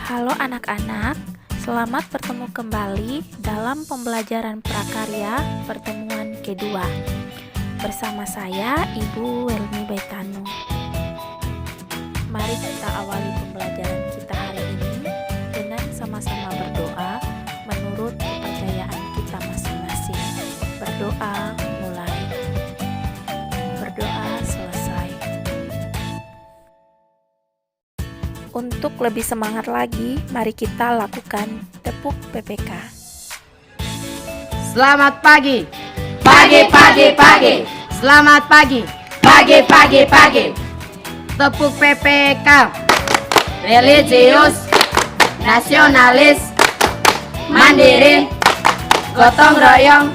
Halo anak-anak, selamat bertemu kembali dalam pembelajaran prakarya pertemuan kedua. Bersama saya, Ibu Welmi Baitanu. Mari kita awali pembelajaran kita hari ini dengan sama-sama berdoa menurut kepercayaan kita masing-masing. Berdoa mulai, berdoa selesai. Untuk lebih semangat lagi, mari kita lakukan tepuk PPK. Selamat pagi. Pagi, pagi, pagi. Selamat pagi. Pagi, pagi, pagi. Tepuk PPK. Religius, nasionalis, mandiri, gotong royong,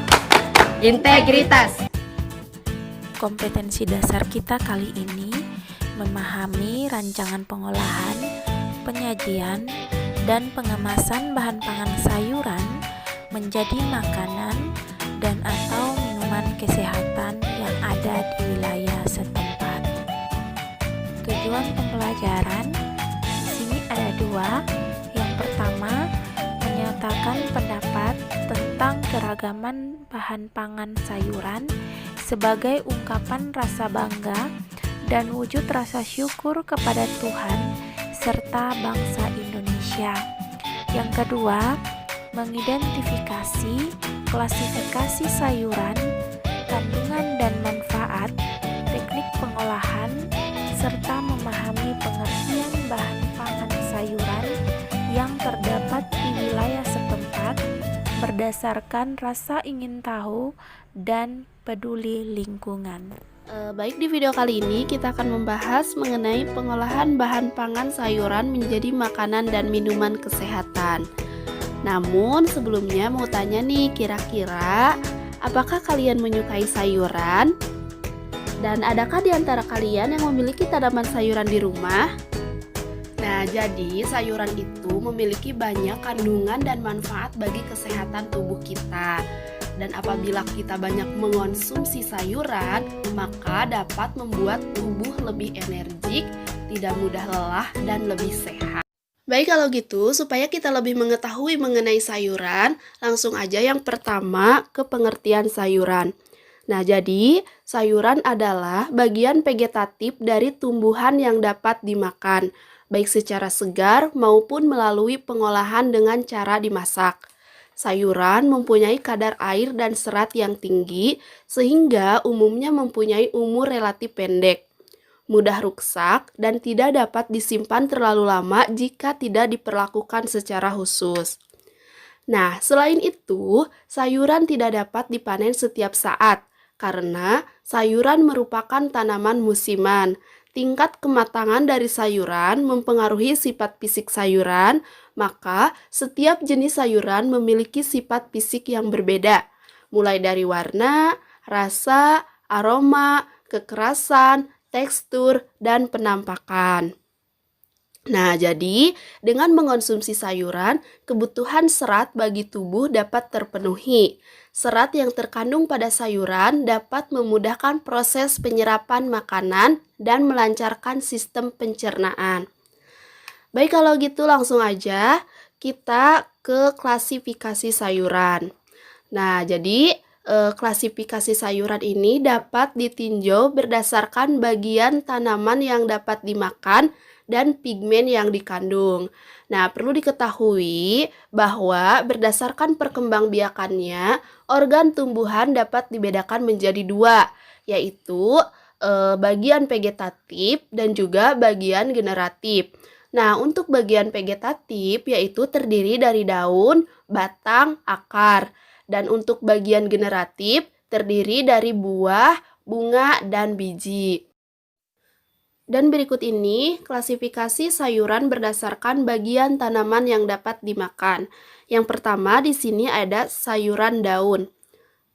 integritas. Kompetensi dasar kita kali ini memahami rancangan pengolahan, penyajian, dan pengemasan bahan pangan sayuran menjadi makanan dan atau minuman kesehatan yang ada di wilayah setempat. Tujuan pembelajaran di sini ada dua. Yang pertama, menyatakan pendapat tentang keragaman bahan pangan sayuran sebagai ungkapan rasa bangga dan wujud rasa syukur kepada Tuhan serta bangsa Indonesia. Yang kedua, mengidentifikasi klasifikasi sayuran, kandungan dan manfaat, teknik pengolahan, serta memahami pengertian bahan pangan sayuran yang terdapat di wilayah setempat berdasarkan rasa ingin tahu dan peduli lingkungan. Baik, di video kali ini kita akan membahas mengenai pengolahan bahan pangan sayuran menjadi makanan dan minuman kesehatan. Namun sebelumnya mau tanya nih, kira-kira apakah kalian menyukai sayuran? Dan adakah di antara kalian yang memiliki tanaman sayuran di rumah? Nah, jadi sayuran itu memiliki banyak kandungan dan manfaat bagi kesehatan tubuh kita. Dan apabila kita banyak mengonsumsi sayuran, maka dapat membuat tubuh lebih energik, tidak mudah lelah, dan lebih sehat. Baik, kalau gitu, supaya kita lebih mengetahui mengenai sayuran, langsung aja yang pertama ke pengertian sayuran. Nah, jadi sayuran adalah bagian vegetatif dari tumbuhan yang dapat dimakan, baik secara segar maupun melalui pengolahan dengan cara dimasak. Sayuran mempunyai kadar air dan serat yang tinggi, sehingga umumnya mempunyai umur relatif pendek, mudah rusak, dan tidak dapat disimpan terlalu lama jika tidak diperlakukan secara khusus. Nah, selain itu, sayuran tidak dapat dipanen setiap saat, karena sayuran merupakan tanaman musiman. Tingkat kematangan dari sayuran mempengaruhi sifat fisik sayuran, maka setiap jenis sayuran memiliki sifat fisik yang berbeda, mulai dari warna, rasa, aroma, kekerasan, tekstur, dan penampakan. Nah, jadi dengan mengonsumsi sayuran, kebutuhan serat bagi tubuh dapat terpenuhi. Serat yang terkandung pada sayuran dapat memudahkan proses penyerapan makanan dan melancarkan sistem pencernaan. Baik, kalau gitu langsung aja kita ke klasifikasi sayuran. Nah, jadi klasifikasi sayuran ini dapat ditinjau berdasarkan bagian tanaman yang dapat dimakan dan pigmen yang dikandung. Nah, perlu diketahui bahwa berdasarkan perkembangbiakannya, organ tumbuhan dapat dibedakan menjadi dua, yaitu bagian vegetatif dan juga bagian generatif. Nah, untuk bagian vegetatif yaitu terdiri dari daun, batang, akar. Dan untuk bagian generatif terdiri dari buah, bunga, dan biji. Dan berikut ini klasifikasi sayuran berdasarkan bagian tanaman yang dapat dimakan. Yang pertama di sini ada sayuran daun.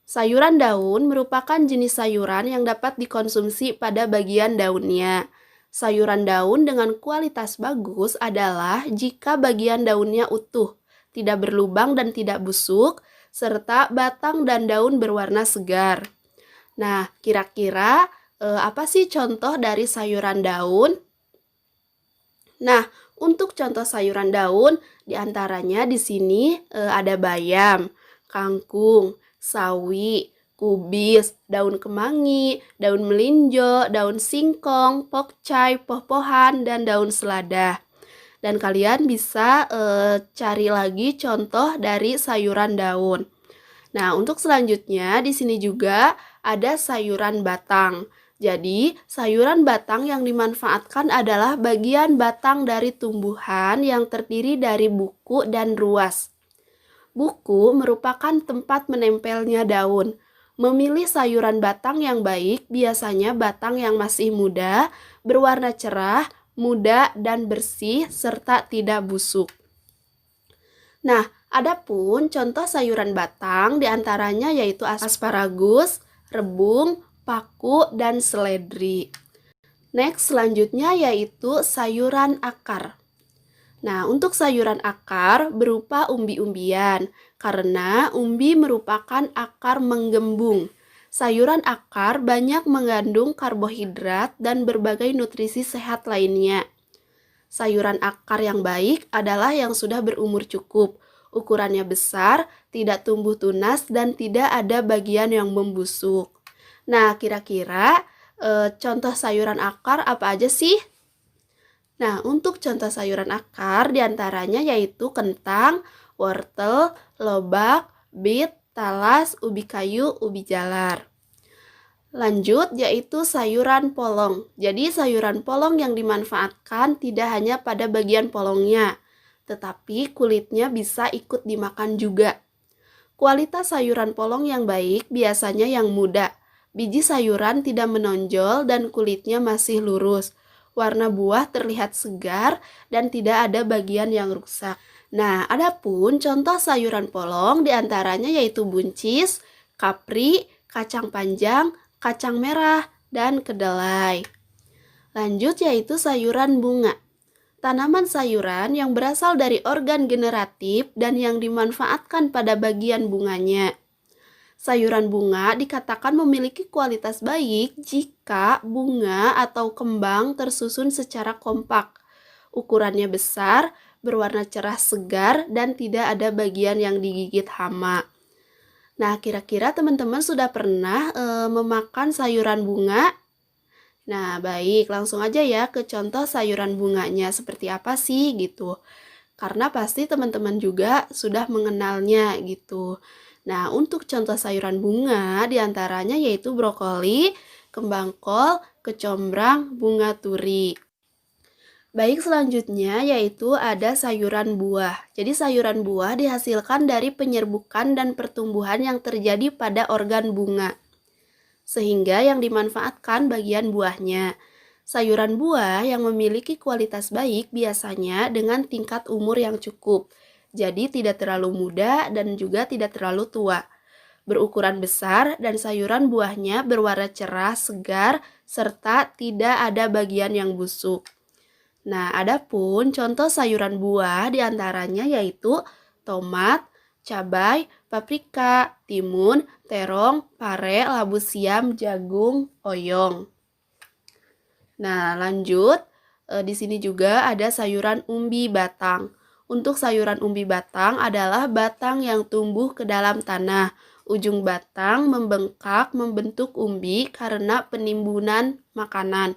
Sayuran daun merupakan jenis sayuran yang dapat dikonsumsi pada bagian daunnya. Sayuran daun dengan kualitas bagus adalah jika bagian daunnya utuh, tidak berlubang dan tidak busuk, serta batang dan daun berwarna segar. Nah, kira-kira apa sih contoh dari sayuran daun? Nah, Untuk contoh sayuran daun, diantaranya di sini ada bayam, kangkung, sawi, kubis, daun kemangi, daun melinjo, daun singkong, pokcai, poh-pohan, dan daun selada. Dan kalian bisa cari lagi contoh dari sayuran daun. Nah, untuk selanjutnya di sini juga ada sayuran batang. Jadi, sayuran batang yang dimanfaatkan adalah bagian batang dari tumbuhan yang terdiri dari buku dan ruas. Buku merupakan tempat menempelnya daun. Memilih sayuran batang yang baik biasanya batang yang masih muda, berwarna cerah, muda, dan bersih, serta tidak busuk. Nah, adapun contoh sayuran batang diantaranya yaitu asparagus, rebung, paku, dan seledri. Next, selanjutnya yaitu sayuran akar. Nah, untuk sayuran akar berupa umbi-umbian, karena umbi merupakan akar menggembung. Sayuran akar banyak mengandung karbohidrat dan berbagai nutrisi sehat lainnya. Sayuran akar yang baik adalah yang sudah berumur cukup, ukurannya besar, tidak tumbuh tunas, dan tidak ada bagian yang membusuk. Nah, kira-kira contoh sayuran akar apa aja sih? Nah, untuk contoh sayuran akar diantaranya yaitu kentang, wortel, lobak, bit, talas, ubi kayu, ubi jalar. Lanjut yaitu sayuran polong. Jadi sayuran polong yang dimanfaatkan tidak hanya pada bagian polongnya, tetapi kulitnya bisa ikut dimakan juga. Kualitas sayuran polong yang baik biasanya yang muda. Biji sayuran tidak menonjol dan kulitnya masih lurus. Warna buah terlihat segar dan tidak ada bagian yang rusak. Nah, adapun contoh sayuran polong diantaranya yaitu buncis, kapri, kacang panjang, kacang merah, dan kedelai. Lanjut yaitu sayuran bunga. Tanaman sayuran yang berasal dari organ generatif dan yang dimanfaatkan pada bagian bunganya. Sayuran bunga dikatakan memiliki kualitas baik jika bunga atau kembang tersusun secara kompak. Ukurannya besar, berwarna cerah segar, dan tidak ada bagian yang digigit hama. Nah, kira-kira teman-teman sudah pernah memakan sayuran bunga? Nah, baik, langsung aja ya ke contoh sayuran bunganya seperti apa sih gitu. Karena pasti teman-teman juga sudah mengenalnya gitu. Nah, untuk contoh sayuran bunga diantaranya yaitu brokoli, kembang kol, kecombrang, bunga turi. Baik, selanjutnya yaitu ada sayuran buah. Jadi sayuran buah dihasilkan dari penyerbukan dan pertumbuhan yang terjadi pada organ bunga, sehingga yang dimanfaatkan bagian buahnya. Sayuran buah yang memiliki kualitas baik biasanya dengan tingkat umur yang cukup. Jadi tidak terlalu muda dan juga tidak terlalu tua. Berukuran besar dan sayuran buahnya berwarna cerah, segar, serta tidak ada bagian yang busuk. Nah, adapun contoh sayuran buah diantaranya yaitu tomat, cabai, paprika, timun, terong, pare, labu siam, jagung, oyong. Nah, lanjut. Di sini juga ada sayuran umbi batang. Untuk sayuran umbi batang adalah batang yang tumbuh ke dalam tanah. Ujung batang membengkak membentuk umbi karena penimbunan makanan.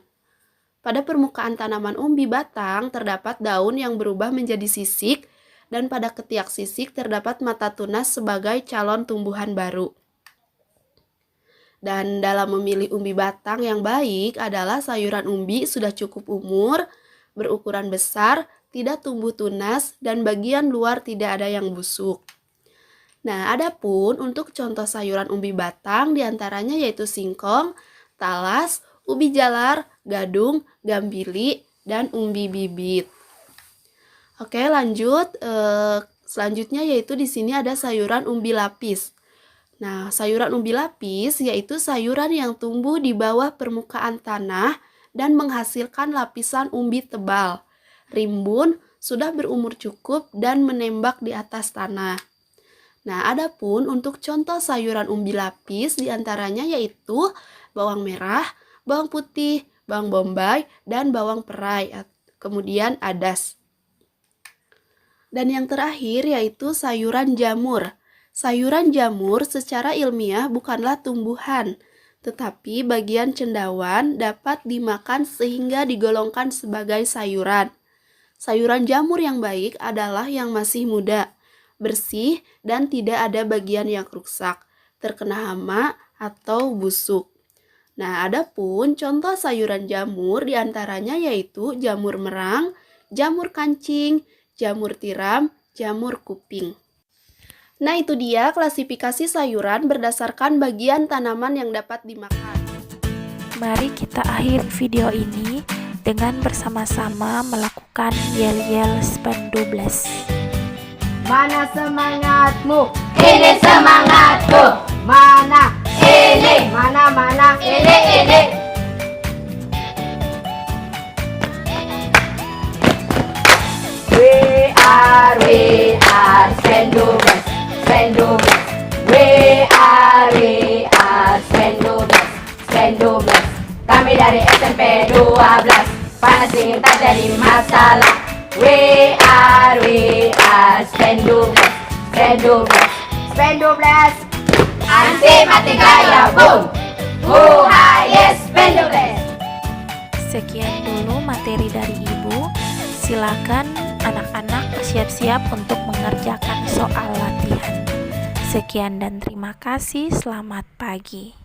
Pada permukaan tanaman umbi batang terdapat daun yang berubah menjadi sisik dan pada ketiak sisik terdapat mata tunas sebagai calon tumbuhan baru. Dan dalam memilih umbi batang yang baik adalah sayuran umbi sudah cukup umur, berukuran besar, tidak tumbuh tunas, dan bagian luar tidak ada yang busuk. Nah, adapun untuk contoh sayuran umbi batang diantaranya yaitu singkong, talas, ubi jalar, gadung, gambili, dan umbi bibit. Oke, lanjut. Selanjutnya yaitu di sini ada sayuran umbi lapis. Nah, sayuran umbi lapis yaitu sayuran yang tumbuh di bawah permukaan tanah dan menghasilkan lapisan umbi tebal, rimbun, sudah berumur cukup, dan menembak di atas tanah. Nah, adapun untuk contoh sayuran umbi lapis diantaranya yaitu bawang merah, bawang putih, bawang bombay, dan bawang perai, kemudian adas. Dan yang terakhir yaitu sayuran jamur. Sayuran jamur secara ilmiah bukanlah tumbuhan, tetapi bagian cendawan dapat dimakan sehingga digolongkan sebagai sayuran. Sayuran jamur yang baik adalah yang masih muda, bersih, dan tidak ada bagian yang rusak, terkena hama, atau busuk. Nah, adapun contoh sayuran jamur diantaranya yaitu jamur merang, jamur kancing, jamur tiram, jamur kuping. Nah, itu dia klasifikasi sayuran berdasarkan bagian tanaman yang dapat dimakan. Mari kita akhiri video ini dengan bersama-sama melakukan yel-yel SPAN12. Mana semangatmu? Ini semangatku. Mana? Ini. Mana? Ini. We are SPAN12. We are SPAN12. Kami dari SMP 12. Panas dingin tak jadi masalah. We are SPAN12. Anti mati gaya, boom. Yes, SPAN12. Sekian dulu materi dari Ibu. Silakan anak-anak bersiap-siap untuk mengerjakan soal latihan. Sekian dan terima kasih. Selamat pagi.